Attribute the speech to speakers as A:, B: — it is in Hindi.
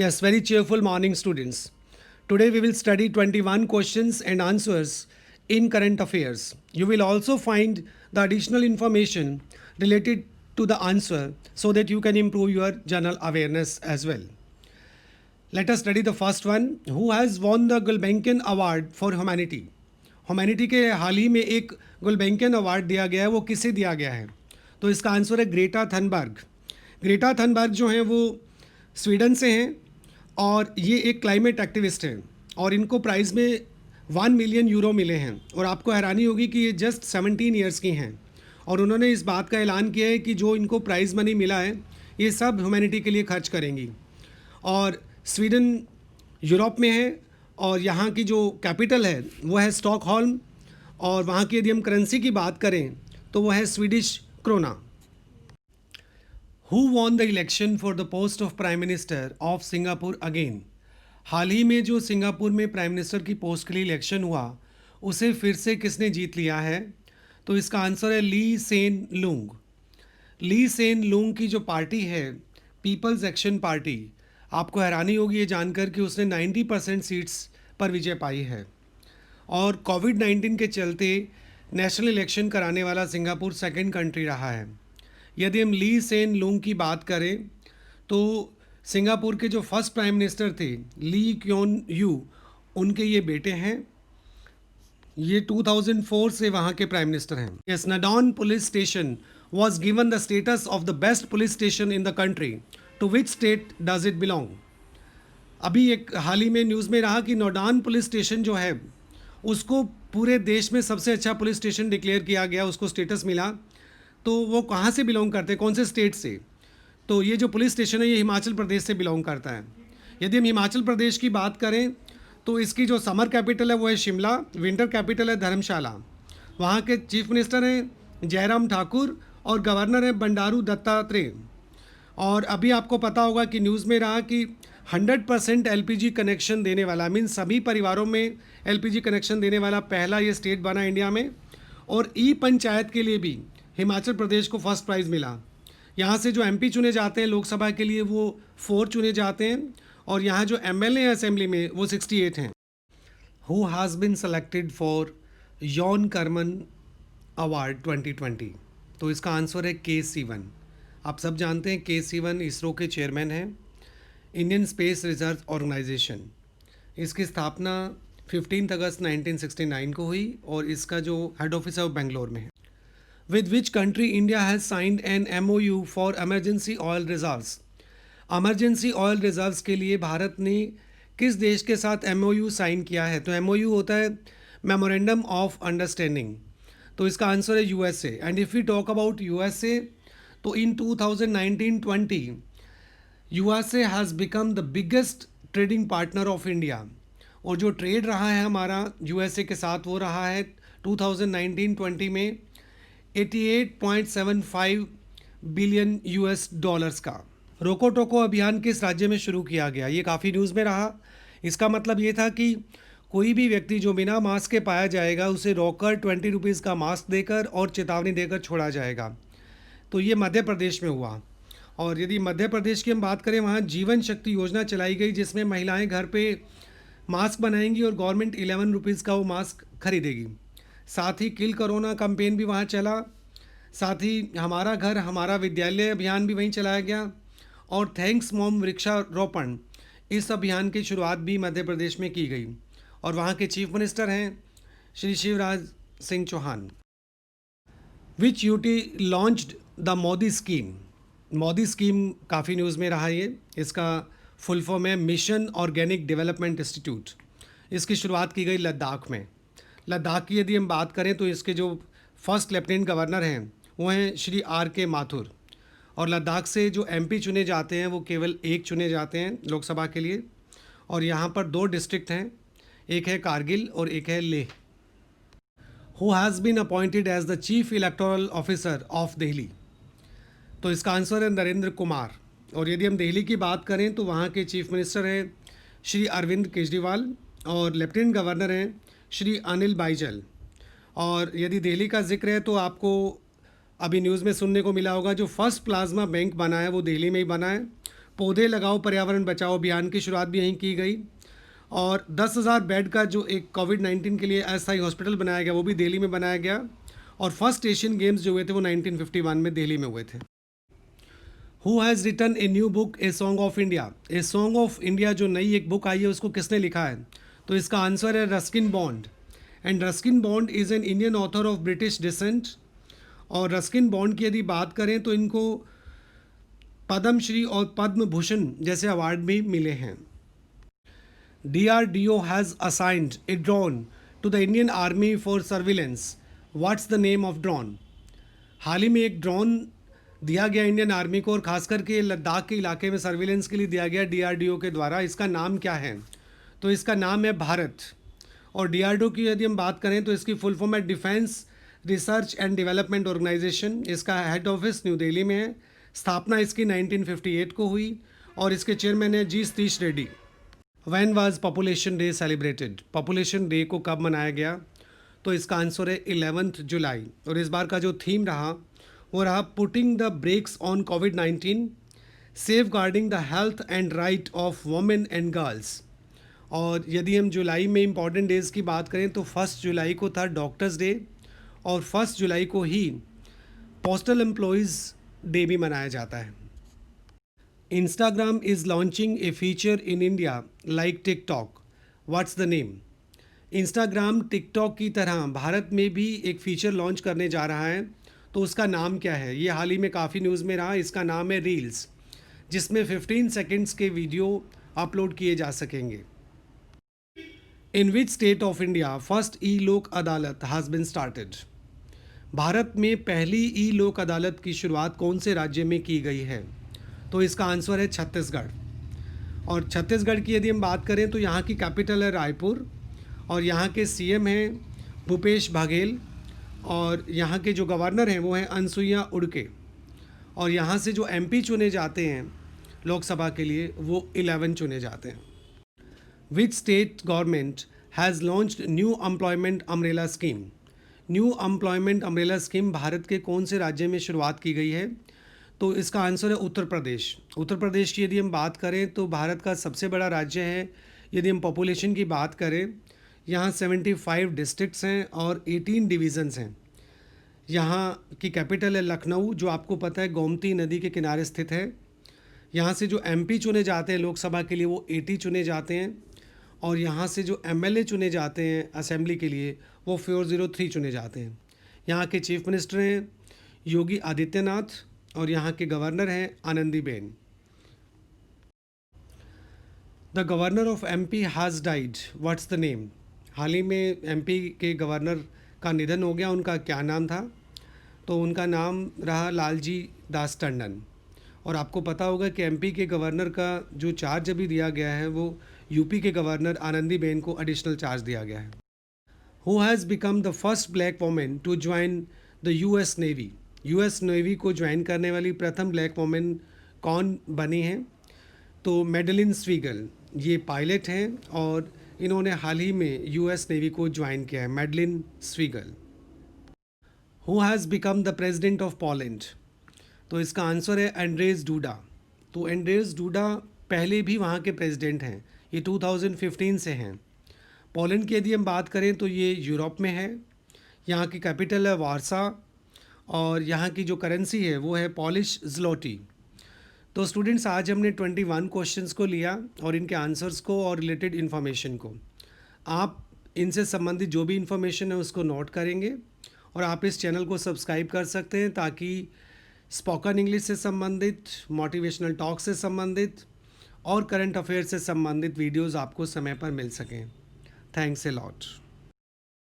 A: Yes, very cheerful morning, students. Today we will study 21 questions and answers in current affairs. You will also find the additional information related to the answer so that you can improve your general awareness as well. Let us study the first one. Who has won the Gulbenkian Award for Humanity? Humanity के हाल ही में एक गुलबेंकियन अवार्ड दिया गया है, वो किसे दिया गया है? तो इसका आंसर है ग्रेटा थनबर्ग। ग्रेटा थनबर्ग जो हैं वो स्वीडन से हैं और ये एक क्लाइमेट एक्टिविस्ट हैं और इनको प्राइज़ में 1 मिलियन यूरो मिले हैं। और आपको हैरानी होगी कि ये जस्ट 17 ईयर्स की हैं और उन्होंने इस बात का ऐलान किया है कि जो इनको प्राइज़ मनी मिला है ये सब ह्यूमैनिटी के लिए खर्च करेंगी। और स्वीडन यूरोप में है और यहाँ की जो कैपिटल है वो है स्टॉकहोल्म और वहाँ की यदि हम करेंसी की बात करें तो वो है Swedish krona. Who won the election for the post of prime minister of Singapore again? हाल ही में जो सिंगापुर में प्राइम मिनिस्टर की पोस्ट के लिए इलेक्शन हुआ उसे फिर से किसने जीत लिया है? तो इसका आंसर है ली सेन लुंग। ली सेन लुंग की जो पार्टी है पीपल्स एक्शन पार्टी, आपको हैरानी होगी ये जानकर कि उसने 90% सीट्स पर विजय पाई है। और कोविड-19 के चलते नेशनल इलेक्शन कराने वाला सिंगापुर सेकंड कंट्री रहा है। यदि हम ली सेन लुंग की बात करें तो सिंगापुर के जो फर्स्ट प्राइम मिनिस्टर थे ली क्योन यू, उनके ये बेटे हैं। ये 2004 से वहाँ के प्राइम मिनिस्टर हैं। Yes, Nadaun police station was given the status of the best police station in the country. To which state does it belong? अभी एक हाल ही में न्यूज़ में रहा कि नोडान पुलिस स्टेशन जो है उसको पूरे देश में सबसे अच्छा पुलिस स्टेशन डिक्लेयर किया गया, उसको स्टेटस मिला। तो वो कहाँ से बिलोंग करते हैं, कौन से स्टेट से? तो ये जो पुलिस स्टेशन है ये हिमाचल प्रदेश से बिलोंग करता है। यदि हम हिमाचल प्रदेश की बात करें तो इसकी जो समर कैपिटल है वो है शिमला, विंटर कैपिटल है धर्मशाला। वहाँ के चीफ मिनिस्टर हैं जयराम ठाकुर और गवर्नर है बंडारू दत्तात्रेय। और अभी आपको पता होगा कि न्यूज़ में रहा कि 100% एलपीजी कनेक्शन देने वाला, मीन सभी परिवारों में एलपीजी कनेक्शन देने वाला पहला ये स्टेट बना इंडिया में। और ई पंचायत के लिए भी हिमाचल प्रदेश को फर्स्ट प्राइज़ मिला। यहाँ से जो एमपी चुने जाते हैं लोकसभा के लिए वो 4 चुने जाते हैं और यहाँ जो एमएलए हैं असेंबली में वो 68 हैं। Who has been selected for Yon Karman award 2020? तो इसका आंसर है के सीवन। आप सब जानते हैं के सीवन इसरो के चेयरमैन हैं, इंडियन स्पेस रिसर्च ऑर्गेनाइजेशन। इसकी स्थापना 15 अगस्त 1969 को हुई और इसका जो हेड ऑफिस है वो बेंगलोर में है। With which country India has signed an MOU for emergency oil reserves? Emergency oil reserves के लिए भारत ने किस देश के साथ MOU साइन किया है? तो MOU होता है मेमोरेंडम ऑफ अंडरस्टैंडिंग। तो इसका आंसर है USA। And if we talk about USA तो in 2019-20 USA has become the biggest trading partner of India. और जो ट्रेड रहा है हमारा USA के साथ वो रहा है 2019-20 में 88.75 बिलियन US डॉलर्स का। रोको टोको अभियान किस राज्य में शुरू किया गया? ये काफ़ी न्यूज़ में रहा। इसका मतलब ये था कि कोई भी व्यक्ति जो बिना मास्क के पाया जाएगा उसे रोककर 20 रुपीज़ का मास्क देकर और चेतावनी देकर छोड़ा जाएगा। तो ये मध्य प्रदेश में हुआ। और यदि मध्य प्रदेश की हम बात करें वहाँ जीवन शक्ति योजना चलाई गई जिसमें महिलाएं घर पे मास्क बनाएंगी और गवर्नमेंट 11 रुपीज़ का वो मास्क खरीदेगी। साथ ही किल कोरोना कैंपेन भी वहाँ चला। साथ ही हमारा घर हमारा विद्यालय अभियान भी वहीं चलाया गया। और थैंक्स मॉम वृक्षारोपण, इस अभियान की शुरुआत भी मध्य प्रदेश में की गई। और वहाँ के चीफ मिनिस्टर हैं Shri Shivraj Singh Chouhan. Which UT launched the MODI scheme? MODI scheme काफ़ी न्यूज़ में रहा ये। इसका फुल फॉर्म है मिशन ऑर्गेनिक डेवलपमेंट इंस्टीट्यूट। इसकी शुरुआत की गई लद्दाख में। लद्दाख की यदि हम बात करें तो इसके जो फर्स्ट लेफ्टिनेंट गवर्नर हैं वो हैं श्री RK माथुर। और लद्दाख से जो MP चुने जाते हैं वो केवल एक चुने जाते हैं लोकसभा के लिए। और यहाँ पर 2 डिस्ट्रिक्ट हैं, एक है कारगिल और एक है Leh. Who has been appointed as the chief electoral officer of Delhi? तो इसका आंसर है नरेंद्र कुमार। और यदि हम दिल्ली की बात करें तो वहाँ के चीफ मिनिस्टर हैं श्री अरविंद केजरीवाल और लेफ्टिनेंट गवर्नर हैं श्री अनिल बाईजल। और यदि दिल्ली का जिक्र है तो आपको अभी न्यूज़ में सुनने को मिला होगा जो फर्स्ट प्लाज्मा बैंक बना है वो दिल्ली में ही बना है। पौधे लगाओ पर्यावरण बचाओ अभियान की शुरुआत भी यहीं की गई। और 10,000 बेड का जो एक कोविड-19 के लिए अस्थायी हॉस्पिटल बनाया गया वो भी दिल्ली में बनाया गया। और फर्स्ट एशियन गेम्स जो हुए थे वो 1951 में दिल्ली में हुए थे। Who has written a new book a song of India? A song of India जो नई एक बुक आई है उसको किसने लिखा है? तो इसका आंसर है Ruskin Bond. And Ruskin Bond is an Indian author of British descent. और रस्किन बॉन्ड की यदि बात करें तो इनको पद्मश्री और पद्म भूषण जैसे अवार्ड भी मिले हैं। DRDO has assigned a drone to the Indian Army for surveillance. What's the name of drone? हाल ही में एक ड्रोन दिया गया इंडियन आर्मी को और खास करके लद्दाख के इलाके में सर्विलेंस के लिए दिया गया DRDO के द्वारा। इसका नाम क्या है? तो इसका नाम है भारत। और DRDO की यदि हम बात करें तो इसकी फुल फॉर्म है defence research and development organisation. इसका हेड ऑफिस न्यू दिल्ली में है। स्थापना इसकी 1958 को हुई और इसके चेयरमैन है जी Satish Reddy. When was Population Day celebrated? Population Day को कब मनाया गया? तो इसका आंसर है 11 जुलाई। और इस बार का जो थीम रहा वो रहा पुटिंग द ब्रेक्स ऑन कोविड-19, safeguarding the health and right of women and girls. और यदि हम जुलाई में इम्पॉर्टेंट डेज़ की बात करें तो 1 जुलाई को था डॉक्टर्स डे और 1 जुलाई को ही पोस्टल एम्प्लॉयज़ डे भी मनाया जाता है। Instagram is launching a feature in India like TikTok. What's the name? Instagram TikTok की तरह भारत में भी एक फीचर लॉन्च करने जा रहा है। तो उसका नाम क्या है? ये हाल ही में काफ़ी न्यूज़ में रहा। इसका नाम है रील्स, जिसमें 15 सेकेंड्स के वीडियो अपलोड किए जा सकेंगे। In which state of India first e Lok Adalat has been started? Bharat में पहली ई लोक अदालत की शुरुआत कौन से राज्य में की गई है? तो इसका आंसर है छत्तीसगढ़। और छत्तीसगढ़ की यदि हम बात करें तो यहाँ की कैपिटल है रायपुर और यहाँ के सीएम हैं भूपेश बघेल और यहाँ के जो गवर्नर हैं वो हैं अनसुईया उइके। और यहाँ से जो एमपी चुने जाते हैं लोकसभा के लिए वो 11 चुने जाते हैं। Which state government has launched new employment umbrella scheme? New employment umbrella scheme Bharat के कौन से राज्य में शुरुआत की गई है? तो इसका आंसर है उत्तर प्रदेश। उत्तर प्रदेश की यदि हम बात करें तो भारत का सबसे बड़ा राज्य है। यदि हम पॉपुलेशन की बात करें यहाँ 75 डिस्ट्रिक्ट्स हैं और 18 डिवीज़न्स हैं। यहाँ की कैपिटल है लखनऊ, जो आपको पता है गोमती नदी के किनारे स्थित है। यहाँ से जो एमपी चुने जाते हैं लोकसभा के लिए वो 80 चुने जाते हैं और यहाँ से जो एमएलए चुने जाते हैं असेंबली के लिए वो 403 चुने जाते हैं। यहाँ के चीफ मिनिस्टर हैं योगी आदित्यनाथ और यहाँ के गवर्नर हैं Anandiben. The governor of MP has died, what's the name? हाल ही में एमपी के गवर्नर का निधन हो गया, उनका क्या नाम था? तो उनका नाम रहा लालजी दास टंडन। और आपको पता होगा कि एमपी के गवर्नर का जो चार्ज अभी दिया गया है वो यूपी के गवर्नर आनंदीबेन को एडिशनल चार्ज दिया गया है। Who has become the first black women to join the US navy? US navy को ज्वाइन करने वाली प्रथम ब्लैक वुमेन कौन बनी हैं? तो मैडलिन स्वीगल, ये पायलट हैं और इन्होंने हाल ही में यूएस नेवी को ज्वाइन किया है। Madeline Swegle. Who has become the president of Poland? तो इसका आंसर है एंड्रेज डूडा। तो एंड्रेज डूडा पहले भी वहाँ के प्रेसिडेंट हैं, ये 2015 से हैं। पोलैंड की यदि हम बात करें तो ये यूरोप में है। यहाँ की कैपिटल है वारसा और यहाँ की जो करेंसी है वो है पॉलिश ज़्लोटी। तो स्टूडेंट्स आज हमने 21 क्वेश्चंस को लिया और इनके आंसर्स को और रिलेटेड इन्फॉर्मेशन को। आप इनसे संबंधित जो भी इन्फॉर्मेशन है उसको नोट करेंगे और आप इस चैनल को सब्सक्राइब कर सकते हैं ताकि स्पोकन इंग्लिश से संबंधित, मोटिवेशनल टॉक से संबंधित और करंट अफेयर से संबंधित वीडियोज़ आपको समय पर मिल सकें। Thanks a lot.